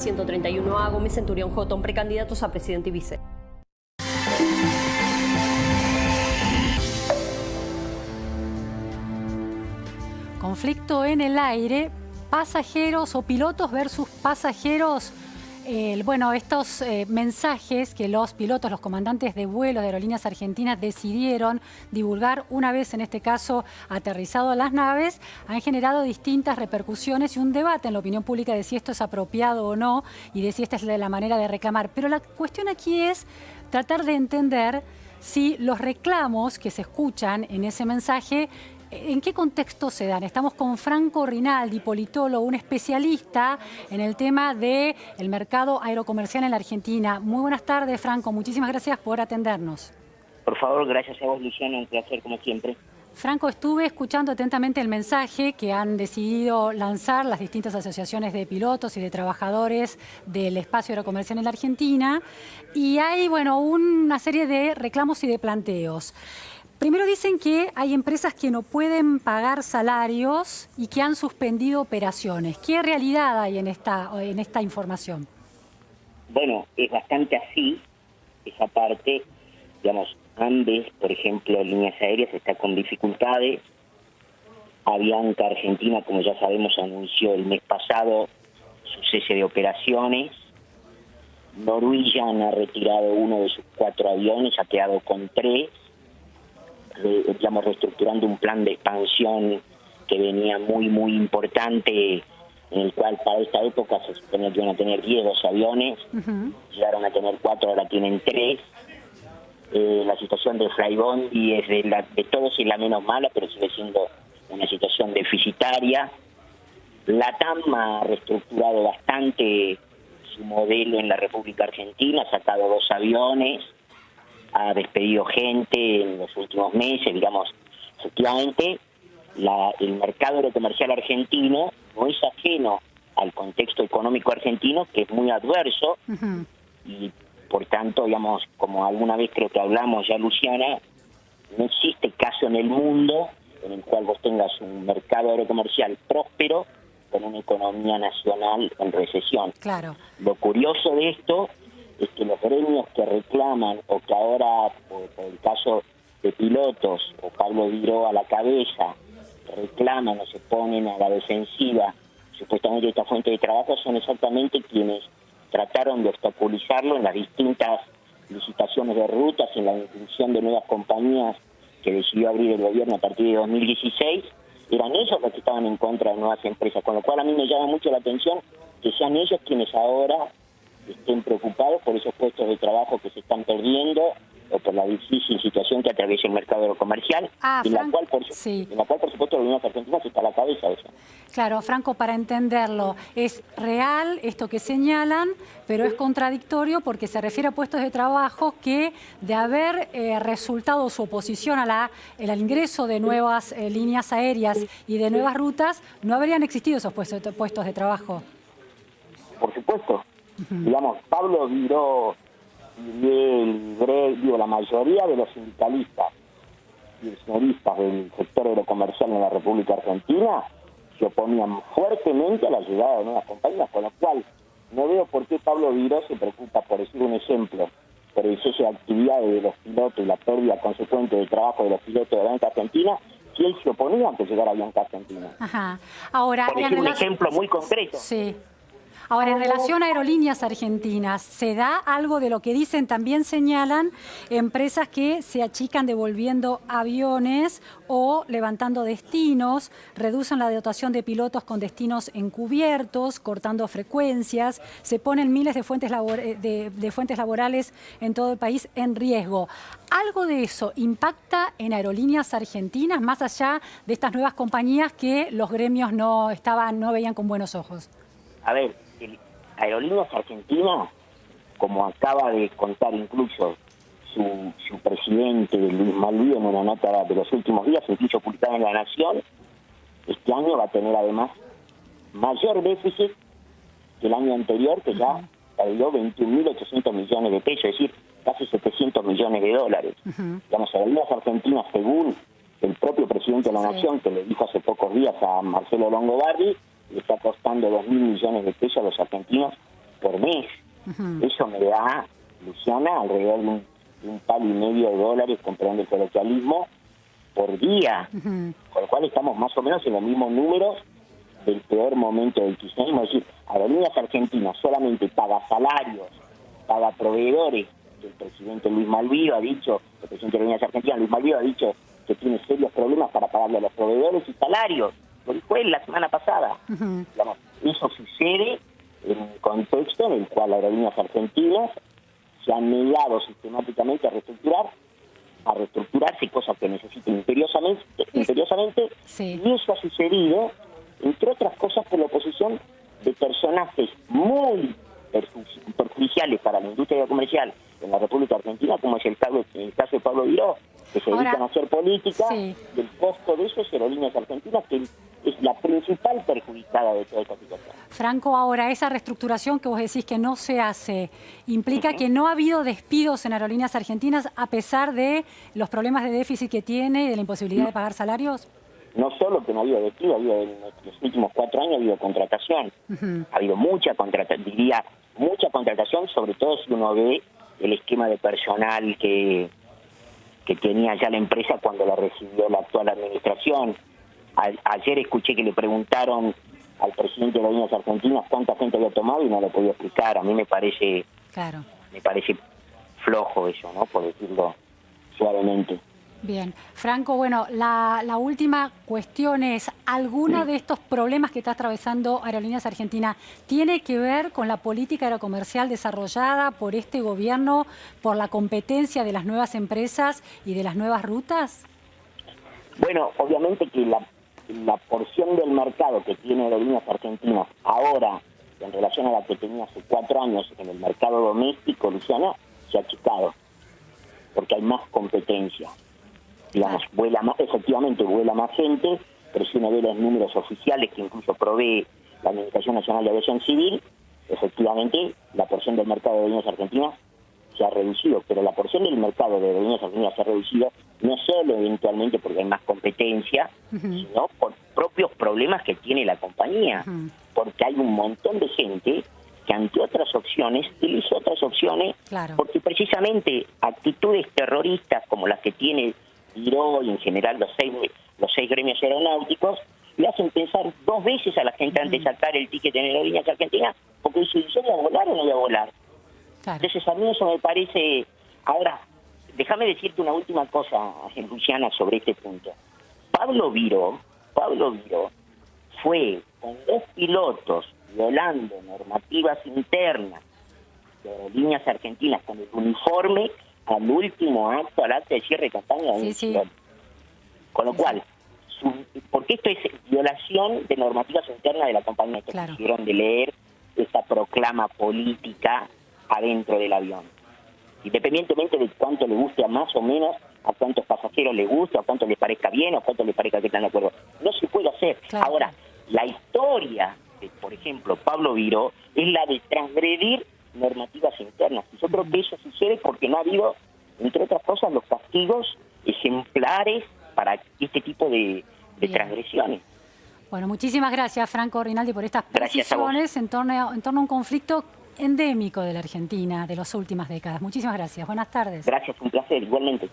131A, Gómez Centurión Jotón, precandidatos a presidente y vice. Conflicto en el aire, pasajeros o pilotos versus pasajeros. Bueno, estos mensajes que los pilotos, los comandantes de vuelo de Aerolíneas Argentinas decidieron divulgar una vez, en este caso, aterrizado las naves, han generado distintas repercusiones y un debate en la opinión pública de si esto es apropiado o no y de si esta es la manera de reclamar. Pero la cuestión aquí es tratar de entender si los reclamos que se escuchan en ese mensaje, ¿en qué contexto se dan? Estamos con Franco Rinaldi, politólogo, un especialista en el tema del mercado aerocomercial en la Argentina. Muy buenas tardes, Franco. Muchísimas gracias por atendernos. Por favor, gracias a vos, Luciana. Un placer, como siempre. Franco, estuve escuchando atentamente el mensaje que han decidido lanzar las distintas asociaciones de pilotos y de trabajadores del espacio aerocomercial en la Argentina. Y hay, bueno, una serie de reclamos y de planteos. Primero dicen que hay empresas que no pueden pagar salarios y que han suspendido operaciones. ¿Qué realidad hay en esta información? Bueno, es bastante así, esa parte. Digamos, Andes, por ejemplo, líneas aéreas, está con dificultades. Avianca Argentina, como ya sabemos, anunció el mes pasado su cese de operaciones. Norwegian ha retirado uno de sus 4 aviones, ha quedado con 3. Digamos, reestructurando un plan de expansión que venía muy importante, en el cual para esta época se suponía que iban a tener 10 aviones, llegaron a tener 4, ahora tienen 3. La situación de Flybondi es de todos es la menos mala, pero sigue siendo una situación deficitaria. LATAM ha reestructurado bastante su modelo en la República Argentina, ha sacado 2 aviones, ha despedido gente en los últimos meses. Digamos, efectivamente, el mercado aerocomercial argentino no es ajeno al contexto económico argentino, que es muy adverso, y por tanto, digamos, como alguna vez creo que hablamos ya, Luciana, no existe caso en el mundo en el cual vos tengas un mercado aerocomercial próspero con una economía nacional en recesión. Claro. Lo curioso de esto es que los gremios que reclaman, o que ahora, por el caso de pilotos, o Pablo Viró a la cabeza, reclaman o se ponen a la defensiva supuestamente esta fuente de trabajo, son exactamente quienes trataron de obstaculizarlo en las distintas licitaciones de rutas, en la inclusión de nuevas compañías que decidió abrir el gobierno a partir de 2016. Eran ellos los que estaban en contra de nuevas empresas, con lo cual a mí me llama mucho la atención que sean ellos quienes ahora estén preocupados por esos puestos de trabajo que se están perdiendo o por la difícil situación que atraviesa el mercado comercial, en la cual, por supuesto, la Unión Argentina está a la cabeza de eso. Claro, Franco, para entenderlo, es real esto que señalan, pero es contradictorio porque se refiere a puestos de trabajo que, de haber resultado su oposición al ingreso de nuevas líneas aéreas y de nuevas rutas, no habrían existido esos puestos de trabajo. Por supuesto. Digamos, Pablo Viró y la mayoría de los sindicalistas y kirchneristas del sector aerocomercial en la República Argentina se oponían fuertemente a la llegada de nuevas compañías, con lo cual no veo por qué Pablo Viró se preocupa, por decir un ejemplo, por el cese de actividades de los pilotos y la pérdida consecuente del trabajo de los pilotos de Avianca Argentina, si él se oponía a que llegara Avianca Argentina. Ahora, por decir un ejemplo muy concreto. Sí. Ahora, en relación a Aerolíneas Argentinas, ¿se da algo de lo que dicen? También señalan empresas que se achican devolviendo aviones o levantando destinos, reducen la dotación de pilotos con destinos encubiertos, cortando frecuencias, se ponen miles de fuentes laborales en todo el país en riesgo. ¿Algo de eso impacta en Aerolíneas Argentinas, más allá de estas nuevas compañías que los gremios no veían con buenos ojos? A ver, Aerolíneas Argentinas, como acaba de contar incluso su presidente, Luis Malvido, en una nota de los últimos días, incluso publicada en La Nación, este año va a tener además mayor déficit que el año anterior, que ya perdió 21.800 millones de pesos, es decir, casi 700 millones de dólares. Digamos, Aerolíneas Argentinas, según el propio presidente de la Nación, que le dijo hace pocos días a Marcelo Longobardi, le está costando 2.000 millones de pesos a los argentinos por mes. Ujú. Eso me da, Luciana, alrededor de un palo y medio de dólares, comprando el coloquialismo, por día. Ujú. Con lo cual estamos más o menos en los mismos números del peor momento del kirchnerismo. Es decir, Aerolíneas Argentinas solamente paga salarios, paga proveedores. El presidente Luis Malvido ha dicho, el presidente de Aerolíneas Argentinas, Luis Malvido, ha dicho que tiene serios problemas para pagarle a los proveedores y salarios. Lo dijo él la semana pasada. Ujú. Digamos, eso sucede en un contexto en el cual Aerolíneas Argentinas se han negado sistemáticamente a reestructurarse, cosas que necesitan imperiosamente, Sí. y eso ha sucedido, entre otras cosas, por la oposición de personajes muy perjudiciales para la industria comercial en la República Argentina, como es el caso de Pablo Viró, que se Ahora, dedican a hacer política. sí. Del costo de eso es Aerolíneas Argentinas, que es la principal perjudicada de toda esta situación. Franco, ahora esa reestructuración que vos decís que no se hace, ¿implica que no ha habido despidos en Aerolíneas Argentinas a pesar de los problemas de déficit que tiene y de la imposibilidad de pagar salarios? No solo que no ha habido despido, en los últimos 4 años ha habido contratación. Ujú. Ha habido mucha contratación, sobre todo si uno ve el esquema de personal que tenía ya la empresa cuando la recibió la actual administración. Ayer escuché que le preguntaron al presidente de las Aerolíneas Argentinas cuánta gente había tomado y no lo podía explicar. A mí me parece Claro. flojo eso, ¿no? Por decirlo suavemente. Bien. Franco, bueno, la última cuestión es, ¿alguno de estos problemas que está atravesando Aerolíneas Argentina tiene que ver con la política aerocomercial desarrollada por este gobierno, por la competencia de las nuevas empresas y de las nuevas rutas? Bueno, obviamente que la porción del mercado que tiene Aerolíneas Argentinas ahora, en relación a la que tenía hace 4 años en el mercado doméstico, Luciana, se ha achicado, porque hay más competencia. Digamos, efectivamente vuela más gente, pero si uno ve los números oficiales que incluso provee la Administración Nacional de Aviación Civil, efectivamente la porción del mercado de Aerolíneas Argentinas se ha reducido, pero la porción del mercado de Aerolíneas Argentinas se ha reducido no solo eventualmente porque hay más competencia, sino por propios problemas que tiene la compañía, porque hay un montón de gente que ante otras opciones, elige otras opciones, Claro. porque precisamente actitudes terroristas como las que tiene Viró y en general los seis gremios aeronáuticos, le hacen pensar 2 veces a la gente antes de sacar el ticket en Aerolíneas Argentinas, porque dice, ¿yo voy a volar o no voy a volar? Claro. Entonces a mí eso me parece... Ahora, déjame decirte una última cosa, Luciana, sobre este punto. Pablo Viró fue con 2 pilotos violando normativas internas de Aerolíneas Argentinas con el uniforme al último acto, al acto de cierre de campaña. Sí. Con lo cual, porque esto es violación de normativas internas de la compañía, que Claro. quisieron de leer esta proclama política adentro del avión. Independientemente de cuánto le guste a más o menos, a cuántos pasajeros le guste, a cuánto les parezca bien, o a cuánto les parezca que están de acuerdo. No se puede hacer. Claro. Ahora, la historia de, por ejemplo, Pablo Viró, es la de transgredir normativas internas. Y yo creo que eso sucede porque no ha habido, entre otras cosas, los castigos ejemplares para este tipo de transgresiones. Bueno, muchísimas gracias, Franco Rinaldi, por estas Gracias a vos. precisiones en torno a un conflicto endémico de la Argentina de las últimas décadas. Muchísimas gracias. Buenas tardes. Gracias, un placer, igualmente.